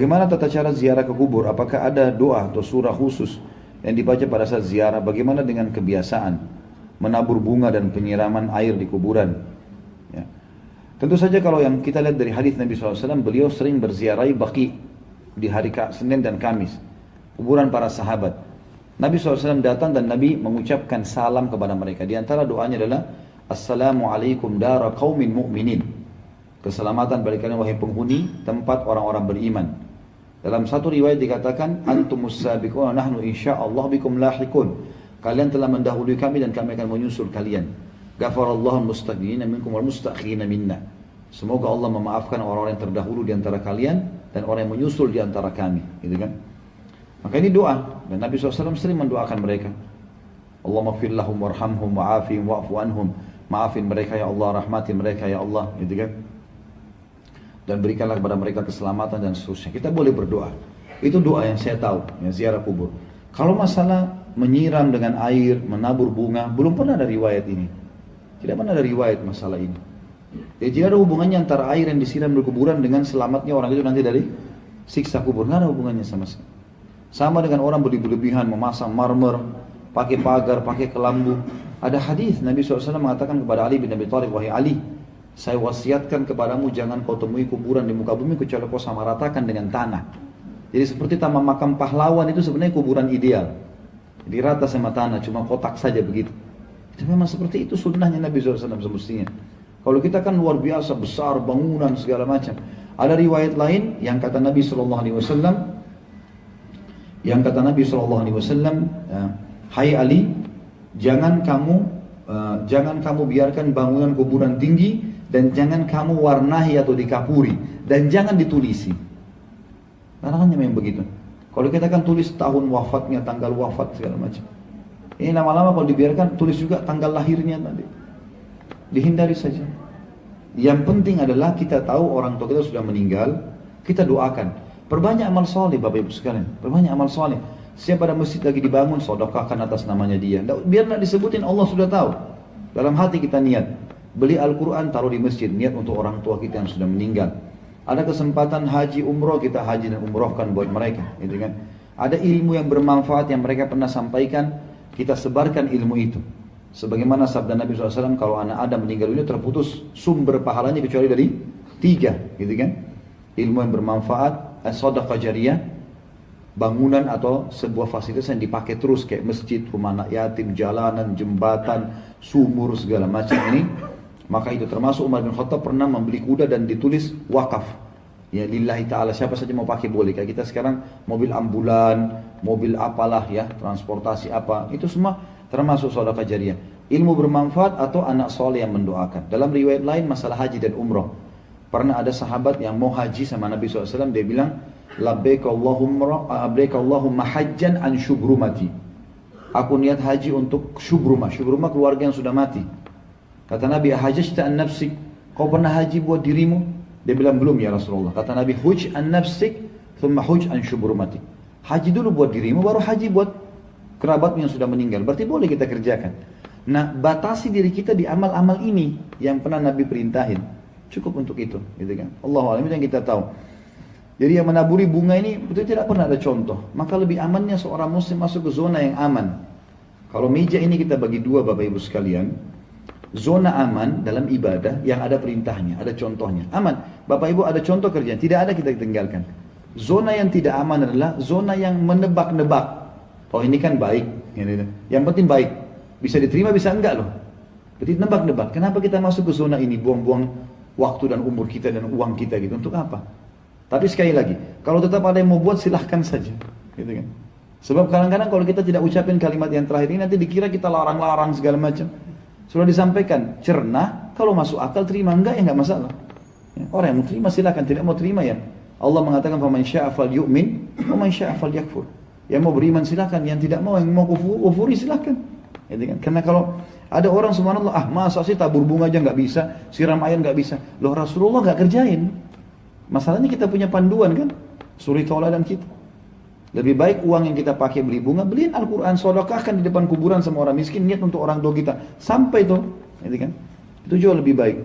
Bagaimana tata cara ziarah ke kubur? Apakah ada doa atau surah khusus yang dibaca pada saat ziarah? Bagaimana dengan kebiasaan menabur bunga dan penyiraman air di kuburan? Ya. Tentu saja kalau yang kita lihat dari hadis Nabi SAW, beliau sering berziarahi Baqi di hari Senin dan Kamis, kuburan para sahabat. Nabi SAW datang dan Nabi mengucapkan salam kepada mereka. Di antara doanya adalah Assalamualaikum dara qaumin mu'minin. Keselamatan bagi kalian wahai penghuni tempat orang-orang beriman. Dalam satu riwayat dikatakan antumus sabiqun nahnu insyaallah bikum lahiqun. Kalian telah mendahului kami dan kami akan menyusul kalian. Ghafarallahu mustaqdimina minkum wal mustakhirina minna. Semoga Allah memaafkan orang-orang yang terdahulu di antara kalian dan orang yang menyusul di antara kami, gitu kan? Maka ini doa dan Nabi SAW sering mendoakan mereka. Allahumma ighfir lahum warhamhum wa'afihim wa'fu anhum. Maafin mereka ya Allah, rahmatin mereka ya Allah, gitu kan? Dan berikanlah kepada mereka keselamatan dan seterusnya. Kita boleh berdoa. Itu doa yang saya tahu, yang ziarah kubur. Kalau masalah menyiram dengan air, menabur bunga, belum pernah ada riwayat ini. Tidak pernah ada riwayat masalah ini. Jadi tidak ada hubungannya antara air yang disiram di kuburan dengan selamatnya orang itu nanti dari siksa kubur. Tidak ada hubungannya sama sekali. Sama dengan orang berlebihan memasang marmer, pakai pagar, pakai kelambu. Ada hadis Nabi SAW mengatakan kepada Ali bin Abi Thalib, wahai Ali, saya wasiatkan kepadamu jangan kau temui kuburan di muka bumi kecuali kau samaratakan dengan tanah. Jadi seperti taman makam pahlawan itu sebenarnya kuburan ideal. Jadi rata sama tanah, cuma kotak saja begitu. Itu memang seperti itu sunnahnya Nabi SAW semestinya. Kalau kita kan luar biasa, besar, bangunan, segala macam. Ada riwayat lain yang kata Nabi SAW, hai Ali, jangan kamu biarkan bangunan kuburan tinggi dan jangan kamu warnahi atau dikapuri dan jangan ditulisi. Larangannya memang begitu. Kalau kita kan tulis tahun wafatnya, tanggal wafat segala macam. Ini lama-lama kalau dibiarkan tulis juga tanggal lahirnya nanti. Dihindari saja. Yang penting adalah kita tahu orang tua kita sudah meninggal, kita doakan. Perbanyak amal soleh Bapak Ibu sekalian, perbanyak amal soleh. Siapa ada masjid lagi dibangun, sedekahkan atas namanya dia. Biar nak disebutin, Allah sudah tahu. Dalam hati kita niat. Beli Al-Quran, taruh di masjid, niat untuk orang tua kita yang sudah meninggal. Ada kesempatan haji umroh, kita haji dan umrohkan buat mereka, gitu kan. Ada ilmu yang bermanfaat yang mereka pernah sampaikan, kita sebarkan ilmu itu. Sebagaimana sabda Nabi SAW, kalau anak Adam meninggal dunia terputus sumber pahalanya kecuali dari 3, gitu kan. Ilmu yang bermanfaat, sedekah jariyah, bangunan atau sebuah fasilitas yang dipakai terus kayak masjid, rumah anak yatim, jalanan, jembatan, sumur, segala macam ini. Maka itu termasuk Umar bin Khattab pernah membeli kuda dan ditulis wakaf. Ya lillahi ta'ala, siapa saja mau pakai boleh. Kayak kita sekarang mobil ambulan, mobil apalah ya, transportasi apa, itu semua termasuk sedekah jariyah. Ilmu bermanfaat atau anak soleh yang mendoakan. Dalam riwayat lain masalah haji dan umrah. Pernah ada sahabat yang mau haji sama Nabi SAW, dia bilang, labbaik Allahumma hajjan an syubrumati. Aku niat haji untuk syubrumah. Syubrumah keluarga yang sudah mati. Kata Nabi, ahajjta an nafsik, kau pernah haji buat dirimu? Dia bilang, belum ya Rasulullah. Kata Nabi, huj an nafsik, thumma huj an syubrumati. Haji dulu buat dirimu, baru haji buat kerabatmu yang sudah meninggal. Berarti boleh kita kerjakan. Nah, batasi diri kita di amal-amal ini yang pernah Nabi perintahin. Cukup untuk itu, gitu kan. Allahu a'lam, itu yang kita tahu. Jadi yang menaburi bunga ini betul tidak pernah ada contoh. Maka lebih amannya seorang muslim masuk ke zona yang aman. Kalau meja ini kita bagi dua Bapak Ibu sekalian. Zona aman dalam ibadah yang ada perintahnya, ada contohnya. Aman. Bapak Ibu ada contoh kerjaan, tidak ada kita tinggalkan. Zona yang tidak aman adalah zona yang menebak-nebak. Oh ini kan baik. Yang penting baik. Bisa diterima bisa enggak loh. Jadi nebak-nebak. Kenapa kita masuk ke zona ini? Buang-buang waktu dan umur kita dan uang kita gitu. Untuk apa? Tapi sekali lagi, kalau tetap ada yang mau buat silahkan saja, gitu kan. Sebab kadang-kadang kalau kita tidak ucapin kalimat yang terakhir ini nanti dikira kita larang-larang segala macam. Sudah disampaikan, cerna, kalau masuk akal terima, enggak ya enggak masalah. Ya, orang yang mau terima silahkan, tidak mau terima ya. Allah mengatakan faman syaa'a falyu'min wa man syaa'a falyakfur. Yang mau beriman silahkan, yang tidak mau, yang mau kufuri silahkan. Gitu kan. Karena kalau ada orang subhanallah, masa sih tabur bunga aja enggak bisa, siram air enggak bisa. Loh Rasulullah enggak kerjain. Masalahnya kita punya panduan kan, suri tauladan kita. Lebih baik uang yang kita pakai beli bunga, beliin Al-Quran, sedekahkan di depan kuburan sama orang miskin, niat untuk orang tua kita. Sampai tuh, gitu kan? Itu jauh lebih baik.